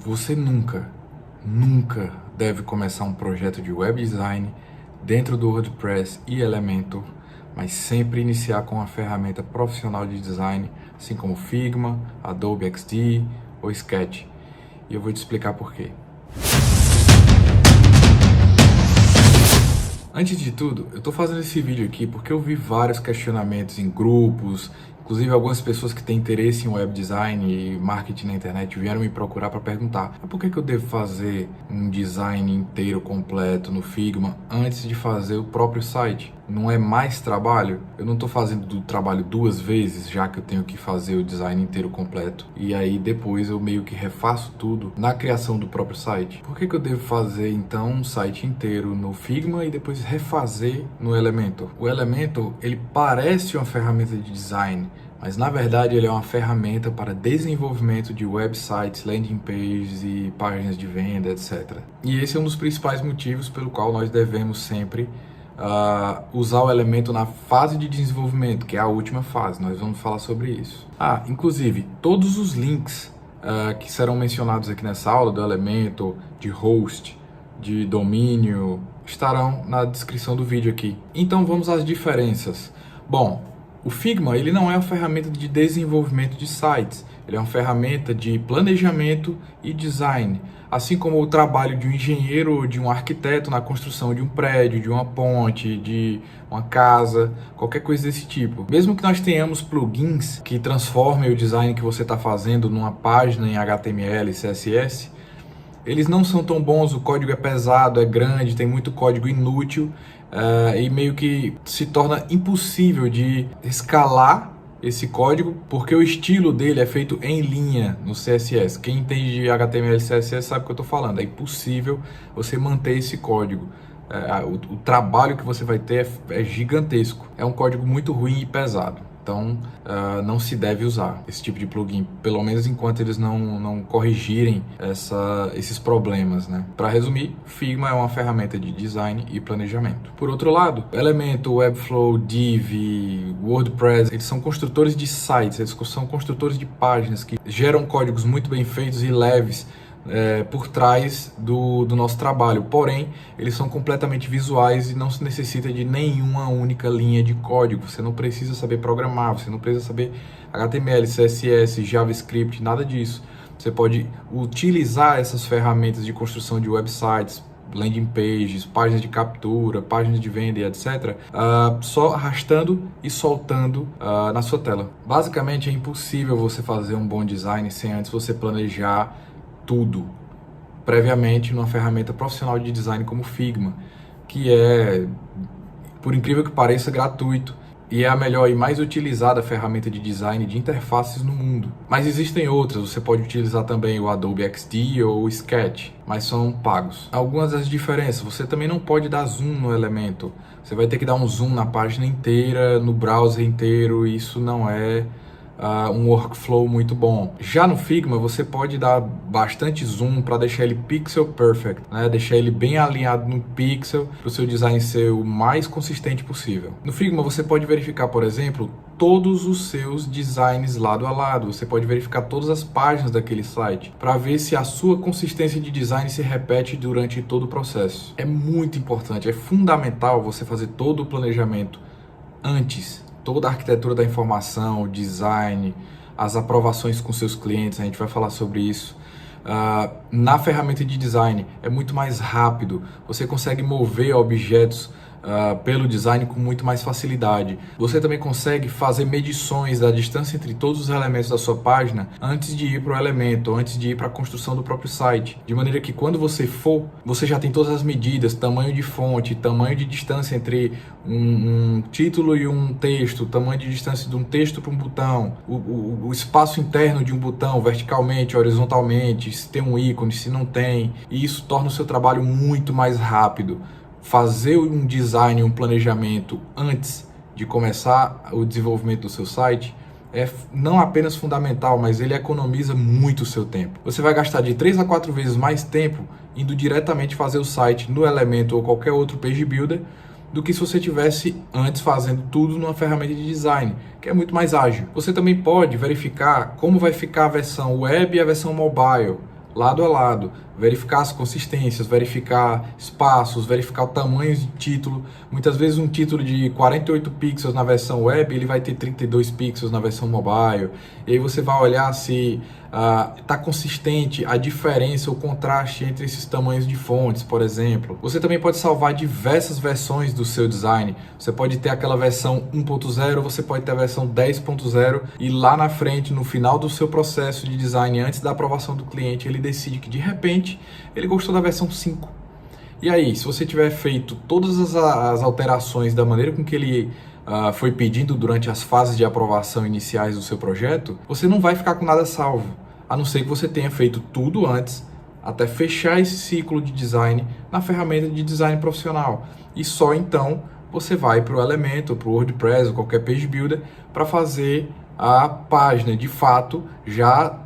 Você nunca deve começar um projeto de web design dentro do WordPress e Elementor, mas sempre iniciar com uma ferramenta profissional de design, assim como Figma, Adobe XD ou Sketch. E eu vou te explicar por quê. Antes de tudo, eu estou fazendo esse vídeo aqui porque eu vi vários questionamentos em grupos, inclusive algumas pessoas que têm interesse em web design e marketing na internet vieram me procurar para perguntar: por que eu devo fazer um design inteiro completo no Figma antes de fazer o próprio site? Não é mais trabalho? Eu não estou fazendo o trabalho duas vezes, já que eu tenho que fazer o design inteiro completo e aí depois eu meio que refaço tudo na criação do próprio site? Por que eu devo fazer então um site inteiro no Figma e depois refazer no Elementor? O Elementor, ele parece uma ferramenta de design, mas na verdade ele é uma ferramenta para desenvolvimento de websites, landing pages e páginas de venda, etc. E esse é um dos principais motivos pelo qual nós devemos sempre usar o Elementor na fase de desenvolvimento, que é a última fase. Nós vamos falar sobre isso. Inclusive, todos os links que serão mencionados aqui nessa aula do Elementor, de host, de domínio, estarão na descrição do vídeo aqui. Então vamos às diferenças. Bom, o Figma, ele não é uma ferramenta de desenvolvimento de sites, ele é uma ferramenta de planejamento e design, assim como o trabalho de um engenheiro ou de um arquiteto na construção de um prédio, de uma ponte, de uma casa, qualquer coisa desse tipo. Mesmo que nós tenhamos plugins que transformem o design que você está fazendo numa página em HTML e CSS, eles não são tão bons, o código é pesado, é grande, tem muito código inútil, e meio que se torna impossível de escalar esse código, porque o estilo dele é feito em linha no CSS. Quem entende de HTML e CSS sabe o que eu estou falando. É impossível você manter esse código. O trabalho que você vai ter é gigantesco. É um código muito ruim e pesado. Então, não se deve usar esse tipo de plugin, pelo menos enquanto eles não corrigirem esses problemas, né? Para resumir, Figma é uma ferramenta de design e planejamento. Por outro lado, Elementor, Webflow, Div, WordPress, eles são construtores de sites, eles são construtores de páginas que geram códigos muito bem feitos e leves por trás do nosso trabalho. Porém, eles são completamente visuais e não se necessita de nenhuma única linha de código. Você não precisa saber programar, você não precisa saber HTML, CSS, JavaScript, nada disso. Você pode utilizar essas ferramentas de construção de websites, landing pages, páginas de captura, páginas de venda e etc. Só arrastando e soltando na sua tela. Basicamente, é impossível você fazer um bom design sem antes você planejar tudo previamente numa ferramenta profissional de design como Figma, que é, por incrível que pareça, gratuito e é a melhor e mais utilizada ferramenta de design de interfaces no mundo. Mas existem outras, você pode utilizar também o Adobe XD ou o Sketch, mas são pagos. Algumas das diferenças: você também não pode dar zoom no Elementor, você vai ter que dar um zoom na página inteira, no browser inteiro, e isso não é um workflow muito bom. Já no Figma, você pode dar bastante zoom para deixar ele pixel perfect, né? Deixar ele bem alinhado no pixel para o seu design ser o mais consistente possível. No Figma, você pode verificar, por exemplo, todos os seus designs lado a lado. Você pode verificar todas as páginas daquele site para ver se a sua consistência de design se repete durante todo o processo. É muito importante, é fundamental você fazer todo o planejamento antes. Toda a arquitetura da informação, o design, as aprovações com seus clientes, a gente vai falar sobre isso. Na ferramenta de design é muito mais rápido, você consegue mover objetos pelo design com muito mais facilidade. Você também consegue fazer medições da distância entre todos os elementos da sua página antes de ir para o Elementor, antes de ir para a construção do próprio site. De maneira que quando você for, você já tem todas as medidas, tamanho de fonte, tamanho de distância entre um título e um texto, tamanho de distância de um texto para um botão, o espaço interno de um botão, verticalmente, horizontalmente, se tem um ícone, se não tem. E isso torna o seu trabalho muito mais rápido. Fazer um design, um planejamento antes de começar o desenvolvimento do seu site é não apenas fundamental, mas ele economiza muito o seu tempo. Você vai gastar de 3 a 4 vezes mais tempo indo diretamente fazer o site no Elementor ou qualquer outro Page Builder do que se você tivesse antes fazendo tudo numa ferramenta de design, que é muito mais ágil. Você também pode verificar como vai ficar a versão web e a versão mobile lado a lado, verificar as consistências, verificar espaços, verificar o tamanho de título. Muitas vezes um título de 48 pixels na versão web, ele vai ter 32 pixels na versão mobile. E aí você vai olhar se está consistente a diferença, o contraste entre esses tamanhos de fontes, por exemplo. Você também pode salvar diversas versões do seu design. Você pode ter aquela versão 1.0, você pode ter a versão 10.0 e lá na frente, no final do seu processo de design, antes da aprovação do cliente, ele decide que de repente ele gostou da versão 5. E aí, se você tiver feito todas as alterações da maneira com que ele foi pedindo durante as fases de aprovação iniciais do seu projeto, você não vai ficar com nada salvo, a não ser que você tenha feito tudo antes, até fechar esse ciclo de design na ferramenta de design profissional. E só então você vai para o Elementor, para o WordPress ou qualquer Page Builder para fazer a página, de fato, já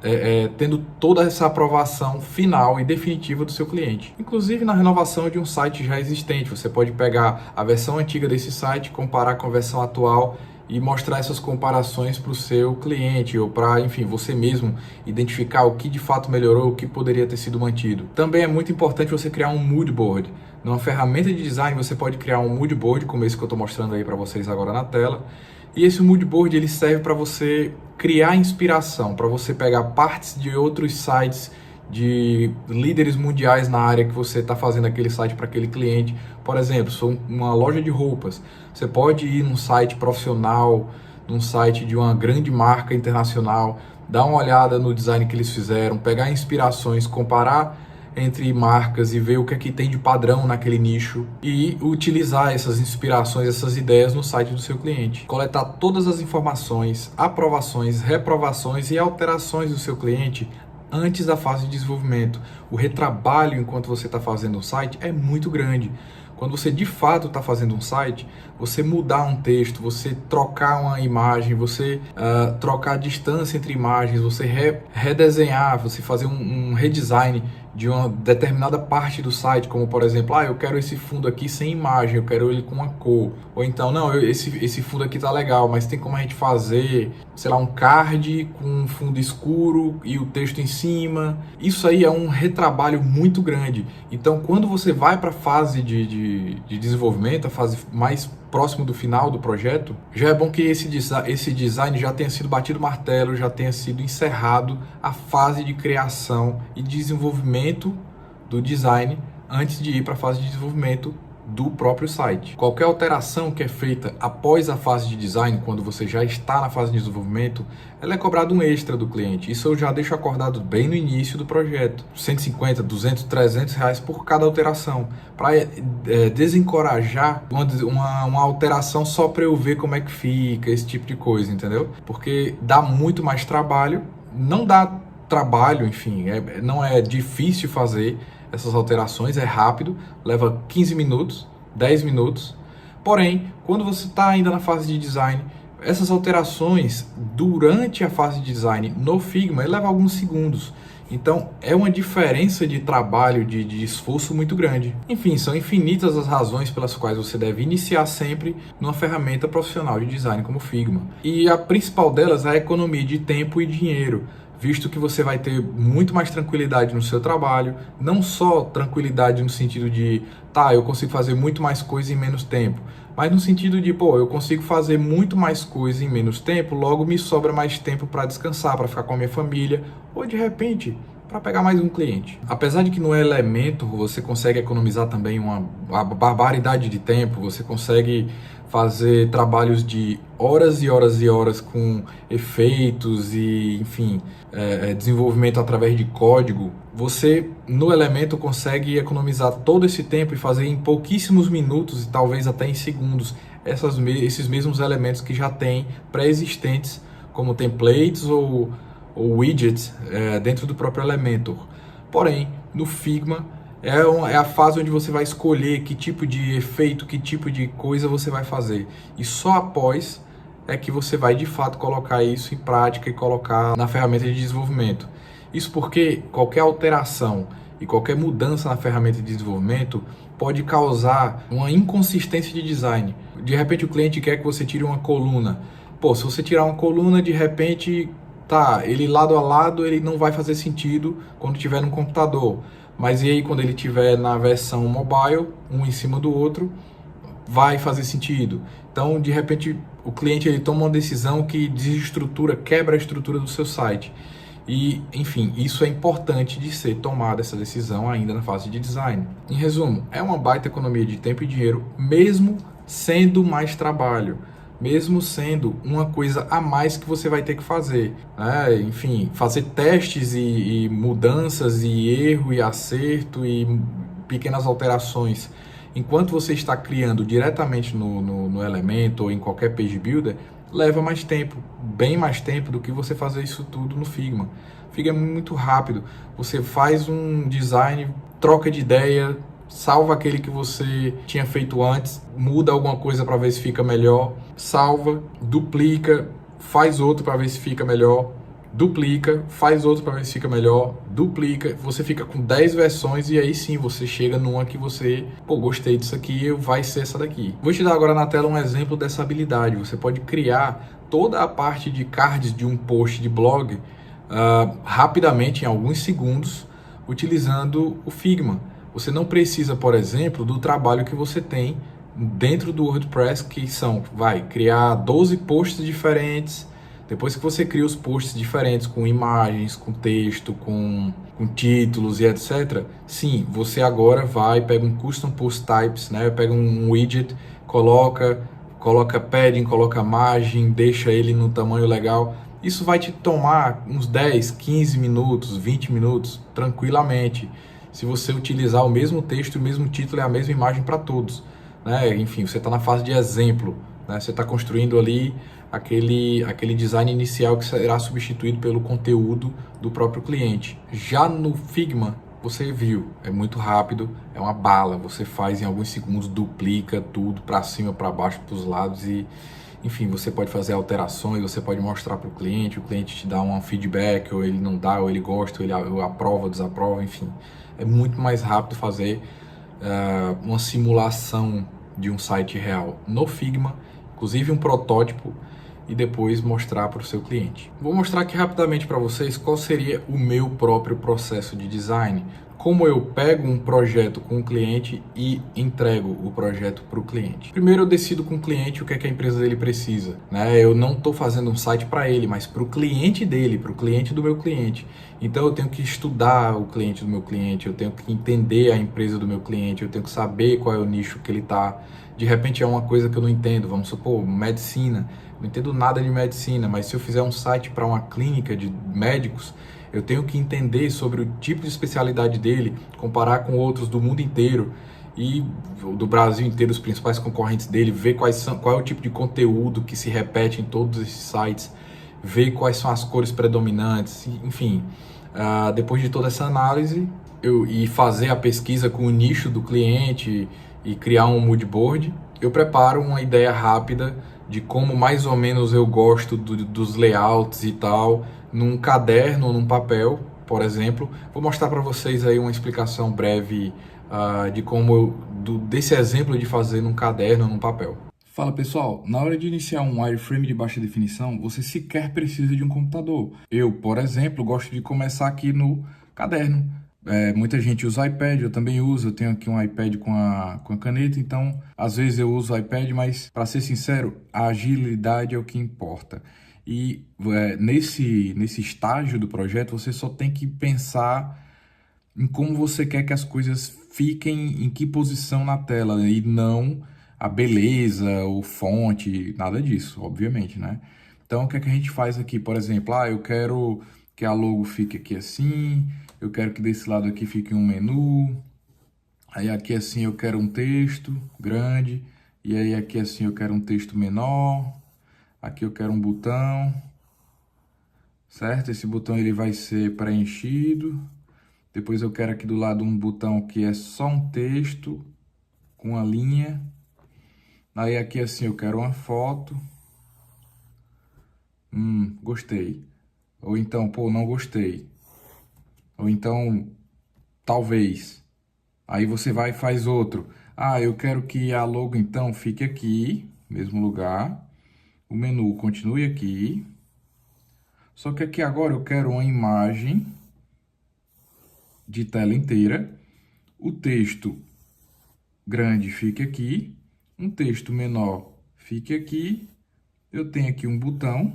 tendo toda essa aprovação final e definitiva do seu cliente. Inclusive na renovação de um site já existente, você pode pegar a versão antiga desse site, comparar com a versão atual e mostrar essas comparações para o seu cliente ou para, enfim, você mesmo identificar o que de fato melhorou, o que poderia ter sido mantido. Também é muito importante você criar um mood board. Numa ferramenta de design você pode criar um mood board, como esse que eu estou mostrando aí para vocês agora na tela. E esse mood board ele serve para você criar inspiração, para você pegar partes de outros sites de líderes mundiais na área que você está fazendo aquele site para aquele cliente. Por exemplo, sou uma loja de roupas. Você pode ir num site profissional, num site de uma grande marca internacional, dar uma olhada no design que eles fizeram, pegar inspirações, comparar entre marcas e ver o que é que tem de padrão naquele nicho e utilizar essas inspirações, essas ideias no site do seu cliente. Coletar todas as informações, aprovações, reprovações e alterações do seu cliente antes da fase de desenvolvimento. O retrabalho enquanto você está fazendo um site é muito grande. Quando você de fato está fazendo um site, você mudar um texto, você trocar uma imagem, você trocar a distância entre imagens, você redesenhar, você fazer um redesign de uma determinada parte do site, como por exemplo, eu quero esse fundo aqui sem imagem, eu quero ele com uma cor. Ou então, não, esse fundo aqui tá legal, mas tem como a gente fazer, sei lá, um card com um fundo escuro e o texto em cima. Isso aí é um retrabalho muito grande. Então, quando você vai para a fase de desenvolvimento, a fase mais próximo do final do projeto, já é bom que esse design já tenha sido batido o martelo, já tenha sido encerrado a fase de criação e desenvolvimento do design antes de ir para a fase de desenvolvimento do próprio site. Qualquer alteração que é feita após a fase de design, quando você já está na fase de desenvolvimento, ela é cobrada um extra do cliente. Isso eu já deixo acordado bem no início do projeto. 150, 200, 300 reais por cada alteração. Para desencorajar uma alteração só para eu ver como é que fica, esse tipo de coisa, entendeu? Porque dá muito mais trabalho, não dá trabalho, enfim, não é difícil fazer essas alterações, é rápido, leva 15 minutos, 10 minutos. Porém, quando você está ainda na fase de design, essas alterações durante a fase de design no Figma, leva alguns segundos. Então, é uma diferença de trabalho, de esforço muito grande. Enfim, são infinitas as razões pelas quais você deve iniciar sempre numa ferramenta profissional de design como o Figma. E a principal delas é a economia de tempo e dinheiro, visto que você vai ter muito mais tranquilidade no seu trabalho, não só tranquilidade no sentido de, eu consigo fazer muito mais coisa em menos tempo, mas no sentido de, eu consigo fazer muito mais coisa em menos tempo, logo me sobra mais tempo para descansar, para ficar com a minha família, ou de repente, para pegar mais um cliente. Apesar de que no Elementor você consegue economizar também uma barbaridade de tempo, você consegue fazer trabalhos de horas e horas e horas com efeitos e, enfim, desenvolvimento através de código, você no Elementor consegue economizar todo esse tempo e fazer em pouquíssimos minutos e talvez até em segundos esses mesmos elementos que já tem pré-existentes como templates ou widgets dentro do próprio Elementor. Porém, no Figma é a fase onde você vai escolher que tipo de efeito, que tipo de coisa você vai fazer. E só após é que você vai de fato colocar isso em prática e colocar na ferramenta de desenvolvimento. Isso porque qualquer alteração e qualquer mudança na ferramenta de desenvolvimento pode causar uma inconsistência de design. De repente o cliente quer que você tire uma coluna. Se você tirar uma coluna, de repente Tá, ele lado a lado, ele não vai fazer sentido quando tiver no computador. Mas e aí quando ele tiver na versão mobile, um em cima do outro, vai fazer sentido. Então, de repente, o cliente ele toma uma decisão que desestrutura, quebra a estrutura do seu site. E, enfim, isso é importante de ser tomada essa decisão ainda na fase de design. Em resumo, é uma baita economia de tempo e dinheiro, mesmo sendo mais trabalho, mesmo sendo uma coisa a mais que você vai ter que fazer, né? Enfim, fazer testes e mudanças e erro e acerto e pequenas alterações. Enquanto você está criando diretamente no Elementor ou em qualquer Page Builder, leva mais tempo, bem mais tempo do que você fazer isso tudo no Figma. Figma é muito rápido, você faz um design, troca de ideia, salva aquele que você tinha feito antes, muda alguma coisa para ver se fica melhor, salva, duplica, faz outro para ver se fica melhor, duplica, faz outro para ver se fica melhor, duplica, você fica com 10 versões e aí sim você chega numa que você, pô, gostei disso aqui, vai ser essa daqui. Vou te dar agora na tela um exemplo dessa habilidade. Você pode criar toda a parte de cards de um post de blog rapidamente, em alguns segundos, utilizando o Figma. Você não precisa, por exemplo, do trabalho que você tem dentro do WordPress, que são, criar 12 posts diferentes. Depois que você cria os posts diferentes, com imagens, com texto, com títulos e etc. Sim, você agora pega um Custom Post Types, né? Pega um widget, coloca padding, coloca margem, deixa ele no tamanho legal. Isso vai te tomar uns 10, 15 minutos, 20 minutos, tranquilamente. Se você utilizar o mesmo texto, o mesmo título e a mesma imagem para todos, né? Enfim, você está na fase de exemplo, né? Você está construindo ali aquele design inicial que será substituído pelo conteúdo do próprio cliente. Já no Figma, você viu, é muito rápido, é uma bala, você faz em alguns segundos, duplica tudo para cima, para baixo, para os lados e, enfim, você pode fazer alterações, você pode mostrar para o cliente te dá um feedback, ou ele não dá, ou ele gosta, ou ele aprova, desaprova, enfim. É muito mais rápido fazer uma simulação de um site real no Figma, inclusive um protótipo, e depois mostrar para o seu cliente. Vou mostrar aqui rapidamente para vocês qual seria o meu próprio processo de design. Como eu pego um projeto com o cliente e entrego o projeto para o cliente. Primeiro eu decido com o cliente o que é que a empresa dele precisa, né? Eu não estou fazendo um site para ele, mas para o cliente dele, para o cliente do meu cliente. Então eu tenho que estudar o cliente do meu cliente, eu tenho que entender a empresa do meu cliente, eu tenho que saber qual é o nicho que ele está. De repente é uma coisa que eu não entendo, vamos supor, medicina. Não entendo nada de medicina, mas se eu fizer um site para uma clínica de médicos, eu tenho que entender sobre o tipo de especialidade dele, comparar com outros do mundo inteiro e do Brasil inteiro, os principais concorrentes dele, ver qual é o tipo de conteúdo que se repete em todos esses sites, ver quais são as cores predominantes, enfim. Depois de toda essa análise e fazer a pesquisa com o nicho do cliente e criar um mood board, eu preparo uma ideia rápida de como mais ou menos eu gosto dos layouts e tal, num caderno ou num papel, por exemplo. Vou mostrar para vocês aí uma explicação breve de como desse exemplo de fazer num caderno ou num papel. Fala pessoal, na hora de iniciar um wireframe de baixa definição, você sequer precisa de um computador. Eu, por exemplo, gosto de começar aqui no caderno. Muita gente usa iPad, eu também uso, eu tenho aqui um iPad com a caneta, então às vezes eu uso o iPad, mas para ser sincero, a agilidade é o que importa. E nesse estágio do projeto, você só tem que pensar em como você quer que as coisas fiquem, em que posição na tela, e não a beleza, o fonte, nada disso, obviamente, né? Então, o que é que a gente faz aqui? Por exemplo, eu quero que a logo fique aqui assim, eu quero que desse lado aqui fique um menu, aí aqui assim eu quero um texto grande, e aí aqui assim eu quero um texto menor, aqui eu quero um botão, certo? Esse botão ele vai ser preenchido, depois eu quero aqui do lado um botão que é só um texto, com a linha, aí aqui assim eu quero uma foto, gostei, ou então, pô, não gostei, ou então, talvez. Aí você vai e faz outro. Eu quero que a logo então fique aqui, mesmo lugar. O menu continue aqui. Só que aqui agora eu quero uma imagem de tela inteira. O texto grande fica aqui, um texto menor fica aqui. Eu tenho aqui um botão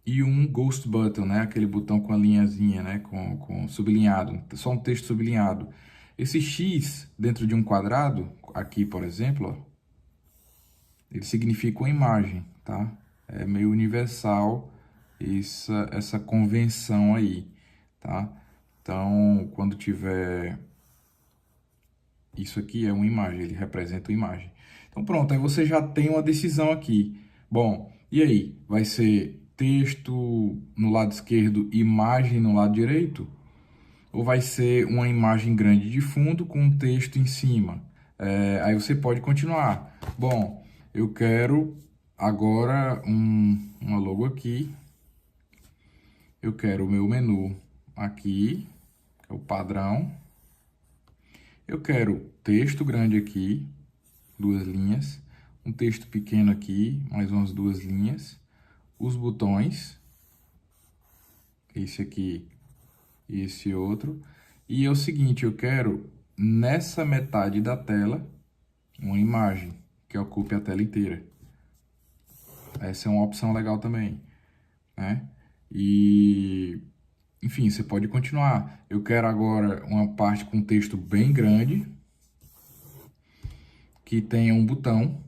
e um ghost button, né? Aquele botão com a linhazinha, né? Com sublinhado, só um texto sublinhado. Esse X dentro de um quadrado, aqui por exemplo, ó, ele significa uma imagem, tá? É meio universal essa convenção aí, tá? Então, quando tiver isso aqui é uma imagem, ele representa uma imagem. Então pronto, aí você já tem uma decisão aqui. Bom, e aí? Vai ser texto no lado esquerdo, imagem no lado direito? Ou vai ser uma imagem grande de fundo com um texto em cima? Aí você pode continuar. Bom, eu quero agora uma logo aqui. Eu quero o meu menu aqui, que é o padrão. Eu quero texto grande aqui, 2 linhas, um texto pequeno aqui, mais umas 2 linhas, os botões, esse aqui e esse outro, e é o seguinte, eu quero nessa metade da tela uma imagem que ocupe a tela inteira. Essa é uma opção legal também, né? E enfim, você pode continuar. Eu quero agora uma parte com texto bem grande, que tenha um botão.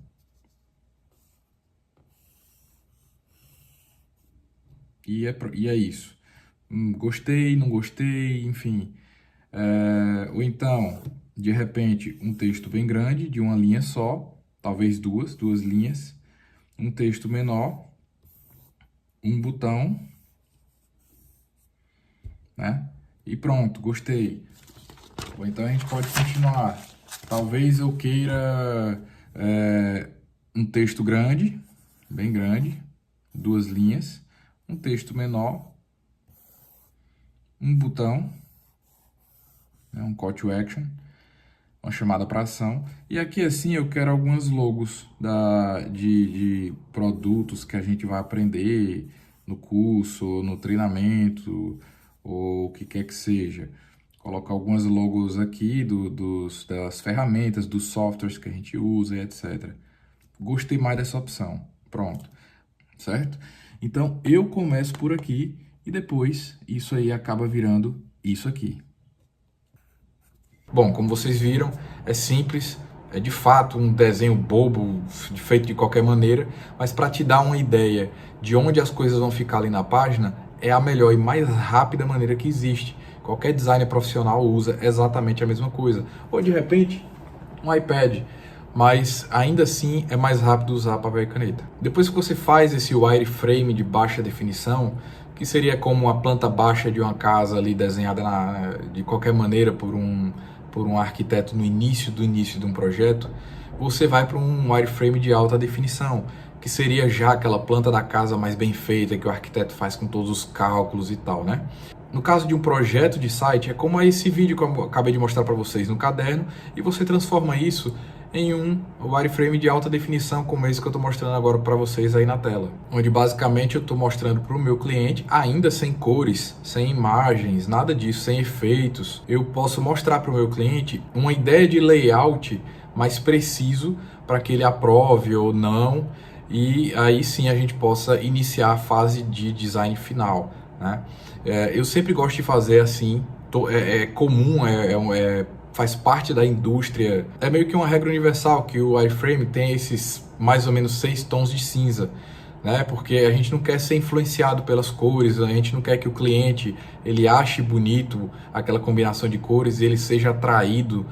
E é isso. Gostei, não gostei, enfim. Ou então, de repente, um texto bem grande, de uma linha só, talvez duas linhas. Um texto menor, um botão, né? E pronto, gostei. Ou então a gente pode continuar. Talvez eu queira um texto grande, bem grande, 2 linhas, um texto menor, um botão, né, um call to action, uma chamada para ação. E aqui assim eu quero algumas logos de produtos que a gente vai aprender no curso, no treinamento, ou o que quer que seja. Colocar algumas logos aqui das ferramentas, dos softwares que a gente usa e etc. Gostei mais dessa opção. Pronto. Certo? Então, eu começo por aqui e depois isso aí acaba virando isso aqui. Bom, como vocês viram, é simples, é de fato um desenho bobo, feito de qualquer maneira, mas para te dar uma ideia de onde as coisas vão ficar ali na página, é a melhor e mais rápida maneira que existe. Qualquer designer profissional usa exatamente a mesma coisa. Ou de repente, um iPad, mas ainda assim é mais rápido usar papel e caneta. Depois que você faz esse wireframe de baixa definição, que seria como uma planta baixa de uma casa ali desenhada de qualquer maneira por um arquiteto no início de um projeto, você vai para um wireframe de alta definição, que seria já aquela planta da casa mais bem feita, que o arquiteto faz com todos os cálculos e tal, né? No caso de um projeto de site, é como esse vídeo que eu acabei de mostrar para vocês no caderno, e você transforma isso em um wireframe de alta definição, como esse que eu estou mostrando agora para vocês aí na tela. Onde basicamente eu estou mostrando para o meu cliente, ainda sem cores, sem imagens, nada disso, sem efeitos. Eu posso mostrar para o meu cliente uma ideia de layout mais preciso para que ele aprove ou não, e aí sim a gente possa iniciar a fase de design final, né? Eu sempre gosto de fazer assim, é comum, faz parte da indústria. É meio que uma regra universal que o wireframe tem esses mais ou menos 6 tons de cinza, né? Porque a gente não quer ser influenciado pelas cores, a gente não quer que o cliente ele ache bonito aquela combinação de cores e ele seja atraído.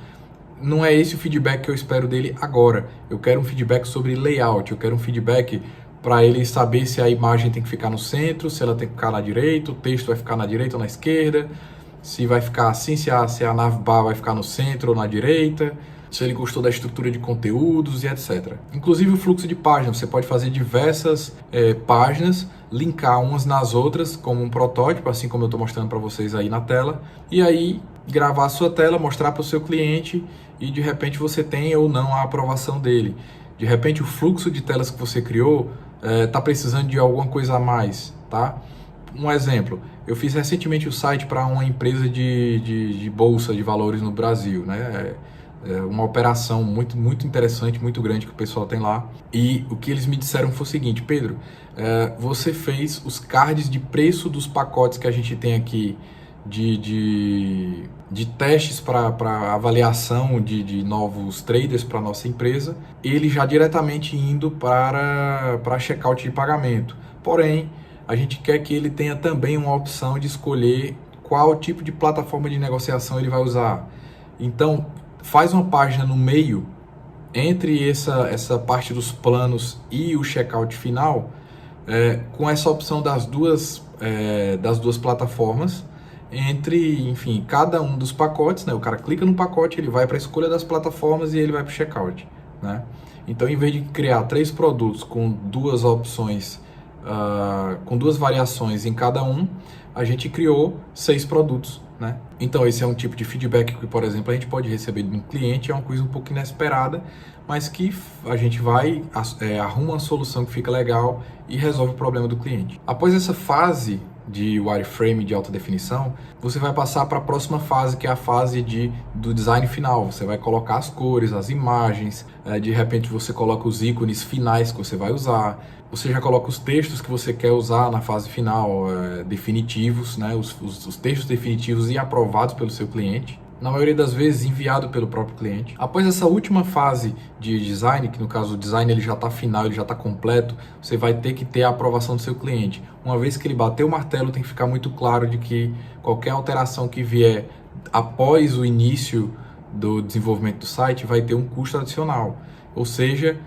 Não é esse o feedback que eu espero dele agora. Eu quero um feedback sobre layout, eu quero um feedback para ele saber se a imagem tem que ficar no centro, se ela tem que ficar na direita, o texto vai ficar na direita ou na esquerda, se vai ficar assim, se a navbar vai ficar no centro ou na direita, se ele gostou da estrutura de conteúdos e etc. Inclusive o fluxo de páginas, você pode fazer diversas páginas, linkar umas nas outras como um protótipo, assim como eu estou mostrando para vocês aí na tela, e aí gravar a sua tela, mostrar para o seu cliente e de repente você tem ou não a aprovação dele. De repente o fluxo de telas que você criou está precisando de alguma coisa a mais, tá? Um exemplo, eu fiz recentemente o site para uma empresa de bolsa de valores no Brasil, né? É uma operação muito interessante, muito grande que o pessoal tem lá. E o que eles me disseram foi o seguinte: Pedro, você fez os cards de preço dos pacotes que a gente tem aqui de testes para avaliação de novos traders para nossa empresa, ele já diretamente indo para checkout de pagamento. Porém, a gente quer que ele tenha também uma opção de escolher qual tipo de plataforma de negociação ele vai usar. Então, faz uma página no meio entre essa parte dos planos e o checkout final, com essa opção das duas plataformas, entre, enfim, cada um dos pacotes, né? O cara clica no pacote, ele vai para a escolha das plataformas e ele vai para o checkout, né? Então, em vez de criar 3 produtos com 2 opções, com 2 variações em cada um, a gente criou 6 produtos, né? Então, esse é um tipo de feedback que, por exemplo, a gente pode receber de um cliente, é uma coisa um pouco inesperada, mas que a gente vai, arruma uma solução que fica legal e resolve o problema do cliente. Após essa fase de wireframe de alta definição, você vai passar para a próxima fase, que é a fase do design final. Você vai colocar as cores, as imagens, de repente você coloca os ícones finais que você vai usar, você já coloca os textos que você quer usar na fase final, definitivos, né? Os textos definitivos e aprovados pelo seu cliente, na maioria das vezes enviado pelo próprio cliente. Após essa última fase de design, que no caso o design ele já está final, ele já está completo, você vai ter que ter a aprovação do seu cliente. Uma vez que ele bater o martelo, tem que ficar muito claro de que qualquer alteração que vier após o início do desenvolvimento do site vai ter um custo adicional. Ou seja,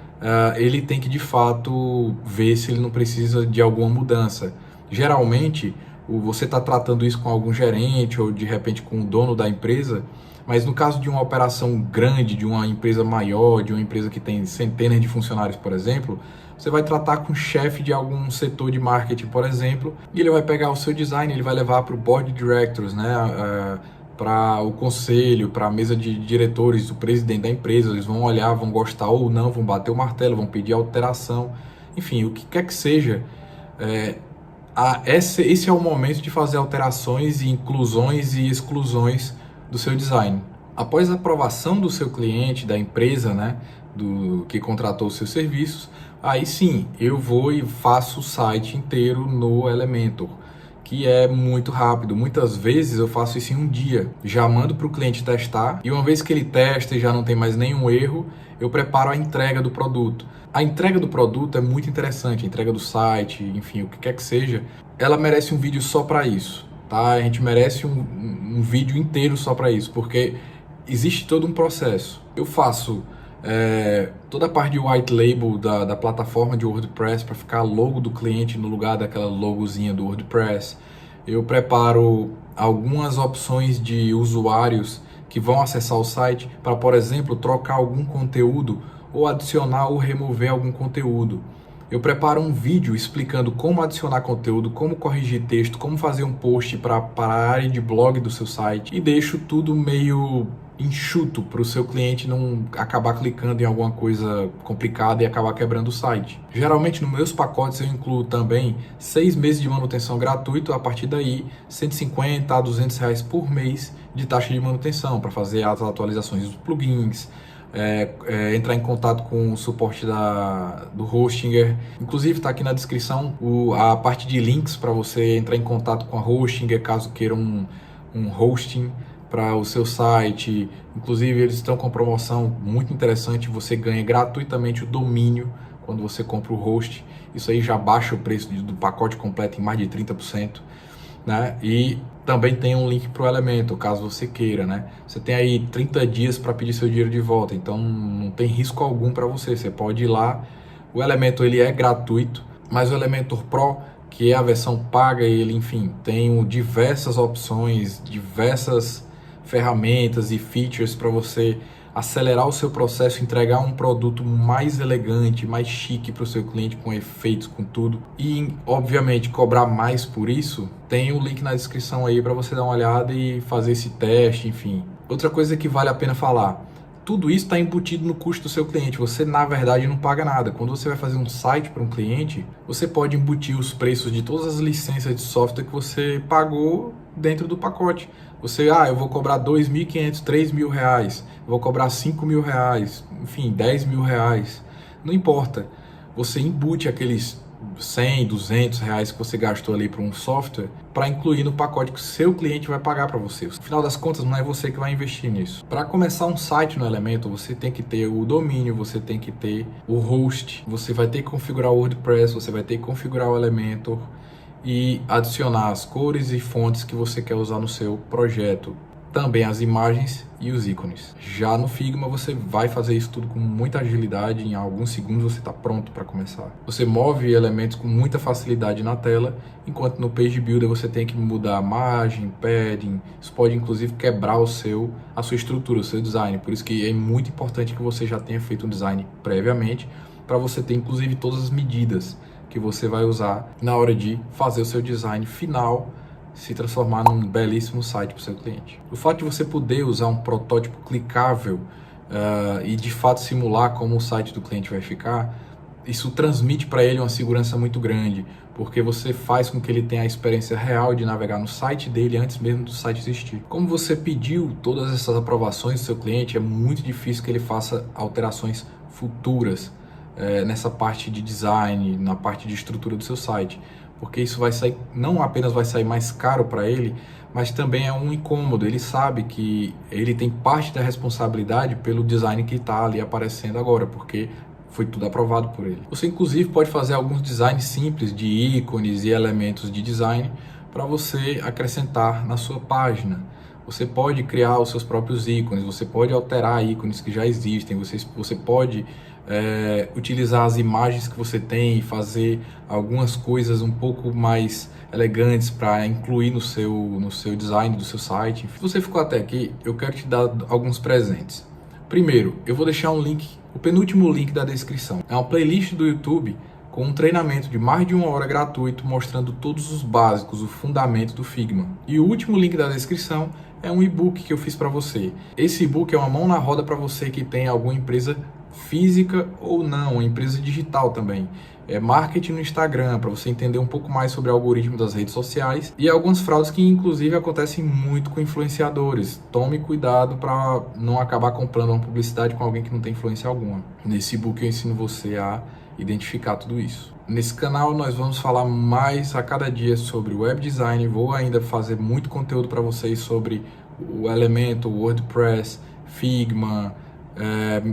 ele tem que de fato ver se ele não precisa de alguma mudança. Geralmente, você está tratando isso com algum gerente ou de repente com o dono da empresa, mas no caso de uma operação grande, de uma empresa maior, de uma empresa que tem centenas de funcionários, por exemplo, você vai tratar com o chefe de algum setor de marketing, por exemplo, e ele vai pegar o seu design, ele vai levar para o board of directors, né, para o conselho, para a mesa de diretores, do presidente da empresa. Eles vão olhar, vão gostar ou não, vão bater o martelo, vão pedir alteração, enfim, o que quer que seja. Esse é o momento de fazer alterações e inclusões e exclusões do seu design. Após a aprovação do seu cliente, da empresa, né, do que contratou os seus serviços, aí sim, eu vou e faço o site inteiro no Elementor, que é muito rápido. Muitas vezes eu faço isso em um dia. Já mando para o cliente testar e uma vez que ele testa e já não tem mais nenhum erro, eu preparo a entrega do produto. A entrega do produto é muito interessante, a entrega do site, enfim, o que quer que seja, ela merece um vídeo só para isso, tá? A gente merece um vídeo inteiro só para isso, porque existe todo um processo. Eu faço toda a parte de white label da plataforma de WordPress para ficar logo do cliente no lugar daquela logozinha do WordPress. Eu preparo algumas opções de usuários que vão acessar o site para, por exemplo, trocar algum conteúdo ou adicionar ou remover algum conteúdo. Eu preparo um vídeo explicando como adicionar conteúdo, como corrigir texto, como fazer um post para a área de blog do seu site e deixo tudo meio enxuto para o seu cliente não acabar clicando em alguma coisa complicada e acabar quebrando o site. Geralmente nos meus pacotes eu incluo também 6 meses de manutenção gratuito, a partir daí 150 a 200 reais por mês de taxa de manutenção para fazer as atualizações dos plugins, entrar em contato com o suporte do Hostinger. Inclusive está aqui na descrição a parte de links para você entrar em contato com a Hostinger caso queira um hosting para o seu site. Inclusive eles estão com promoção muito interessante, você ganha gratuitamente o domínio quando você compra o host. Isso aí já baixa o preço do pacote completo em mais de 30%, né? E também tem um link para o Elementor, caso você queira, né? Você tem aí 30 dias para pedir seu dinheiro de volta, então não tem risco algum para você. Você pode ir lá. O Elementor ele é gratuito, mas o Elementor Pro, que é a versão paga, ele, enfim, tem diversas opções, diversas ferramentas e features para você acelerar o seu processo, entregar um produto mais elegante, mais chique para o seu cliente, com efeitos, com tudo. E, obviamente, cobrar mais por isso, tem o link na descrição aí para você dar uma olhada e fazer esse teste, enfim. Outra coisa que vale a pena falar, Tudo isso está embutido no custo do seu cliente. Você, na verdade, não paga nada. Quando você vai fazer um site para um cliente, você pode embutir os preços de todas as licenças de software que você pagou dentro do pacote. Você, eu vou cobrar R$2.500, R$3.000, vou cobrar R$5.000, enfim, R$10.000. Não importa. Você embute aqueles R$100, R$200 que você gastou ali para um software para incluir no pacote que o seu cliente vai pagar para você. No final das contas, não é você que vai investir nisso. Para começar um site no Elementor, você tem que ter o domínio, você tem que ter o host, você vai ter que configurar o WordPress, você vai ter que configurar o Elementor e adicionar as cores e fontes que você quer usar no seu projeto. Também as imagens e os ícones. Já no Figma você vai fazer isso tudo com muita agilidade, em alguns segundos você está pronto para começar. Você move elementos com muita facilidade na tela, enquanto no Page Builder você tem que mudar a margem, padding, isso pode inclusive quebrar a sua estrutura, o seu design. Por isso que é muito importante que você já tenha feito um design previamente, para você ter inclusive todas as medidas que você vai usar na hora de fazer o seu design final se transformar num belíssimo site para o seu cliente. O fato de você poder usar um protótipo clicável e de fato simular como o site do cliente vai ficar, isso transmite para ele uma segurança muito grande, porque você faz com que ele tenha a experiência real de navegar no site dele antes mesmo do site existir. Como você pediu todas essas aprovações do seu cliente, é muito difícil que ele faça alterações futuras nessa parte de design, na parte de estrutura do seu site, porque isso vai sair, não apenas vai sair mais caro para ele, mas também é um incômodo. Ele sabe que ele tem parte da responsabilidade pelo design que está ali aparecendo agora, porque foi tudo aprovado por ele. Você inclusive pode fazer alguns designs simples de ícones e elementos de design para você acrescentar na sua página. Você pode criar os seus próprios ícones, você pode alterar ícones que já existem, você pode utilizar as imagens que você tem e fazer algumas coisas um pouco mais elegantes para incluir no seu design do seu site. Se você ficou até aqui, eu quero te dar alguns presentes. Primeiro, eu vou deixar um link, o penúltimo link da descrição. É uma playlist do YouTube com um treinamento de mais de 1 hora gratuito, mostrando todos os básicos, o fundamento do Figma. E o último link da descrição é um e-book que eu fiz para você. Esse e-book é uma mão na roda para você que tem alguma empresa física ou não, uma empresa digital também. É marketing no Instagram, para você entender um pouco mais sobre o algoritmo das redes sociais e algumas fraudes que inclusive acontecem muito com influenciadores. Tome cuidado para não acabar comprando uma publicidade com alguém que não tem influência alguma. Nesse e-book eu ensino você a identificar tudo isso. Nesse canal nós vamos falar mais a cada dia sobre web design, vou ainda fazer muito conteúdo para vocês sobre o Elementor, o WordPress, Figma,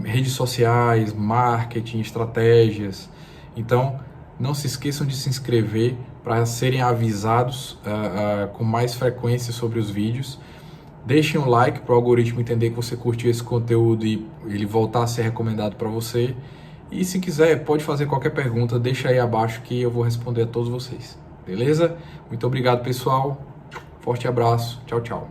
redes sociais, marketing, estratégias. Então não se esqueçam de se inscrever para serem avisados com mais frequência sobre os vídeos. Deixem um like para o algoritmo entender que você curtiu esse conteúdo e ele voltar a ser recomendado para você. E se quiser, pode fazer qualquer pergunta, deixa aí abaixo que eu vou responder a todos vocês. Beleza? Muito obrigado, pessoal. Forte abraço. Tchau, tchau.